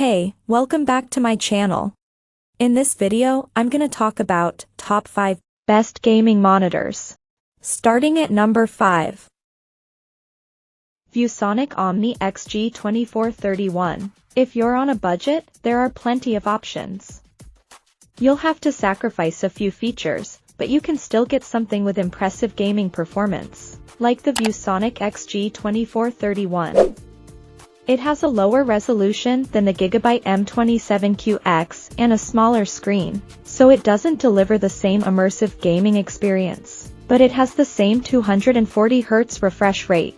Hey, welcome back to my channel. In this video, I'm gonna talk about top 5 best gaming monitors. Starting at number 5. ViewSonic Omni XG2431. If you're on a budget, there are plenty of options. You'll have to sacrifice a few features, but you can still get something with impressive gaming performance, like the ViewSonic XG2431. It has a lower resolution than the Gigabyte M27QX and a smaller screen, so it doesn't deliver the same immersive gaming experience, but it has the same 240Hz refresh rate.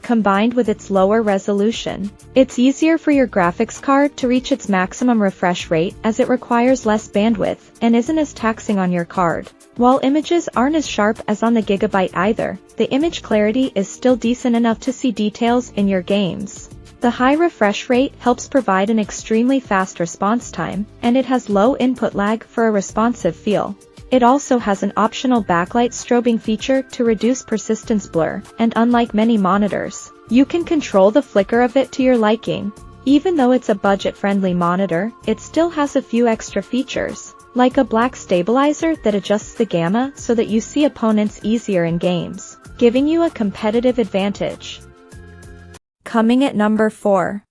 Combined with its lower resolution, it's easier for your graphics card to reach its maximum refresh rate as it requires less bandwidth and isn't as taxing on your card. While images aren't as sharp as on the Gigabyte either, the image clarity is still decent enough to see details in your games. The high refresh rate helps provide an extremely fast response time, and it has low input lag for a responsive feel. It also has an optional backlight strobing feature to reduce persistence blur, and unlike many monitors, you can control the flicker of it to your liking. Even though it's a budget-friendly monitor, it still has a few extra features, like a black stabilizer that adjusts the gamma so that you see opponents easier in games, giving you a competitive advantage. Coming at number 4.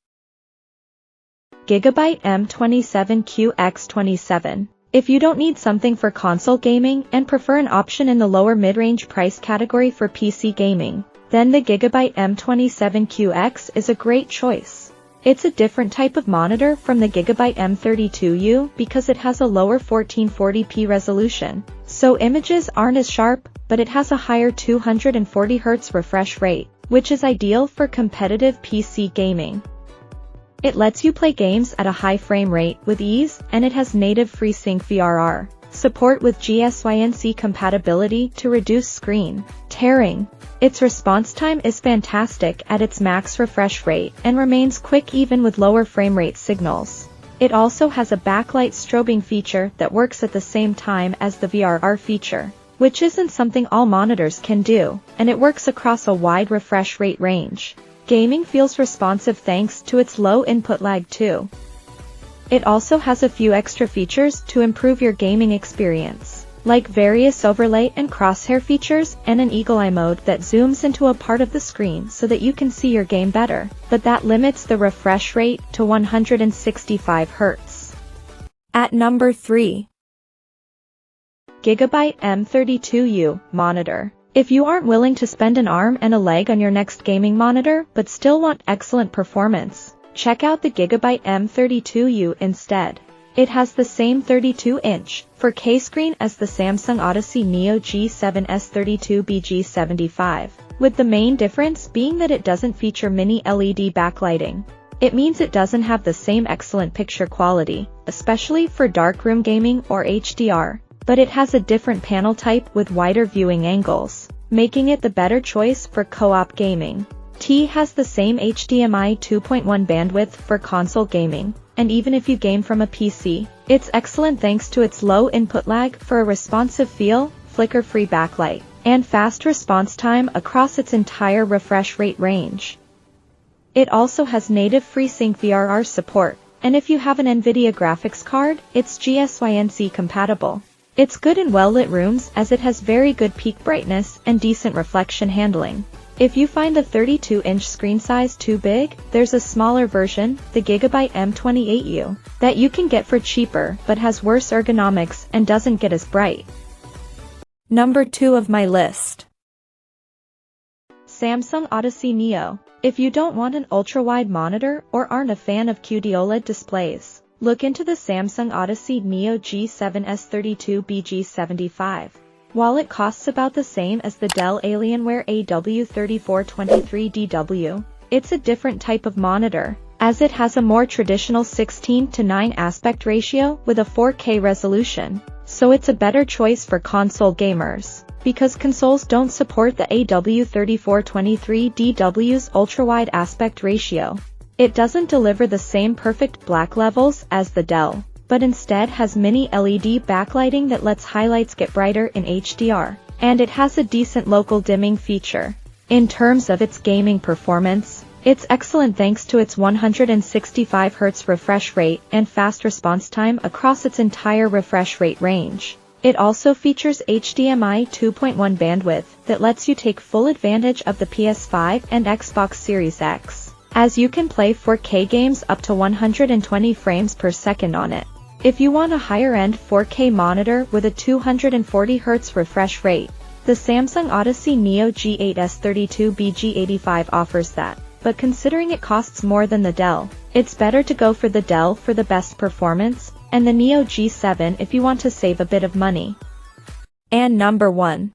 Gigabyte M27QX27. If you don't need something for console gaming and prefer an option in the lower mid-range price category for PC gaming, then the Gigabyte M27QX is a great choice. It's a different type of monitor from the Gigabyte M32U because it has a lower 1440p resolution, so images aren't as sharp, but it has a higher 240Hz refresh rate, which is ideal for competitive PC gaming. It lets you play games at a high frame rate with ease, and it has native FreeSync VRR support with GSYNC compatibility to reduce screen tearing. Its response time is fantastic at its max refresh rate and remains quick even with lower frame rate signals. It also has a backlight strobing feature that works at the same time as the VRR feature, which isn't something all monitors can do, and it works across a wide refresh rate range. Gaming feels responsive thanks to its low input lag too. It also has a few extra features to improve your gaming experience, like various overlay and crosshair features and an eagle eye mode that zooms into a part of the screen so that you can see your game better, but that limits the refresh rate to 165 Hz. At number 3. Gigabyte M32U monitor. If you aren't willing to spend an arm and a leg on your next gaming monitor but still want excellent performance, check out the Gigabyte M32U instead. It has the same 32-inch 4K screen as the Samsung Odyssey Neo G7S32BG75, with the main difference being that it doesn't feature mini LED backlighting. It means it doesn't have the same excellent picture quality, especially for darkroom gaming or HDR, but it has a different panel type with wider viewing angles, making it the better choice for co-op gaming. It has the same HDMI 2.1 bandwidth for console gaming, and even if you game from a PC, it's excellent thanks to its low input lag for a responsive feel, flicker-free backlight, and fast response time across its entire refresh rate range. It also has native FreeSync VRR support, and if you have an NVIDIA graphics card, it's GSYNC compatible. It's good in well-lit rooms as it has very good peak brightness and decent reflection handling. If you find the 32-inch screen size too big, there's a smaller version, the Gigabyte M28U, that you can get for cheaper but has worse ergonomics and doesn't get as bright. Number 2 of my list. Samsung Odyssey Neo. If you don't want an ultra-wide monitor or aren't a fan of QD-OLED displays, look into the Samsung Odyssey Neo G7S32BG75. While it costs about the same as the Dell Alienware AW3423DW, it's a different type of monitor, as it has a more traditional 16:9 aspect ratio with a 4K resolution, so it's a better choice for console gamers, because consoles don't support the AW3423DW's ultra-wide aspect ratio. It doesn't deliver the same perfect black levels as the Dell, but instead has mini LED backlighting that lets highlights get brighter in HDR, and it has a decent local dimming feature. In terms of its gaming performance, It's excellent thanks to its 165Hz refresh rate and fast response time across its entire refresh rate range. It also features HDMI 2.1 bandwidth that lets you take full advantage of the PS5 and Xbox Series X, as you can play 4K games up to 120 frames per second on it. If you want a higher-end 4K monitor with a 240Hz refresh rate, the Samsung Odyssey Neo G8S32BG85 offers that. But considering it costs more than the Dell, it's better to go for the Dell for the best performance, and the Neo G7 if you want to save a bit of money. And number 1.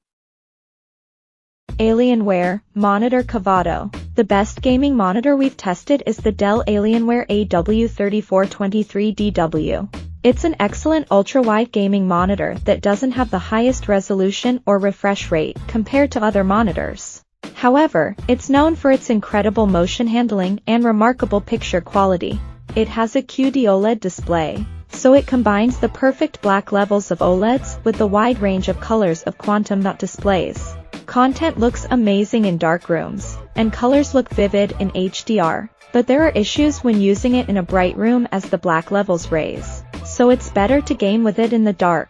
Alienware Monitor Curvado. The best gaming monitor we've tested is the Dell Alienware AW3423DW. It's an excellent ultra-wide gaming monitor that doesn't have the highest resolution or refresh rate compared to other monitors. However, it's known for its incredible motion handling and remarkable picture quality. It has a QD OLED display, so it combines the perfect black levels of OLEDs with the wide range of colors of quantum dot displays. Content looks amazing in dark rooms, and colors look vivid in HDR, but there are issues when using it in a bright room as the black levels raise, so it's better to game with it in the dark.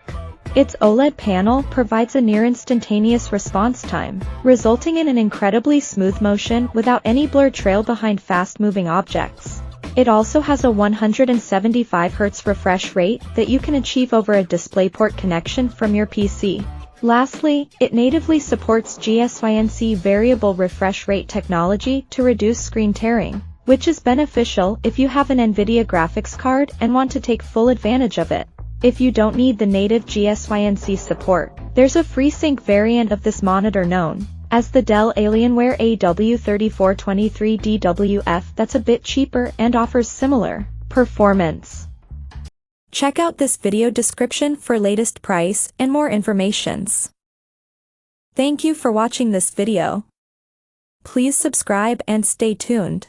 Its OLED panel provides a near-instantaneous response time, resulting in an incredibly smooth motion without any blur trail behind fast-moving objects. It also has a 175Hz refresh rate that you can achieve over a DisplayPort connection from your PC. Lastly, it natively supports GSYNC variable refresh rate technology to reduce screen tearing, which is beneficial if you have an NVIDIA graphics card and want to take full advantage of it. If you don't need the native GSYNC support, there's a FreeSync variant of this monitor known as the Dell Alienware AW3423DWF that's a bit cheaper and offers similar performance. Check out this video description for latest price and more informations. Thank you for watching this video. Please subscribe and stay tuned.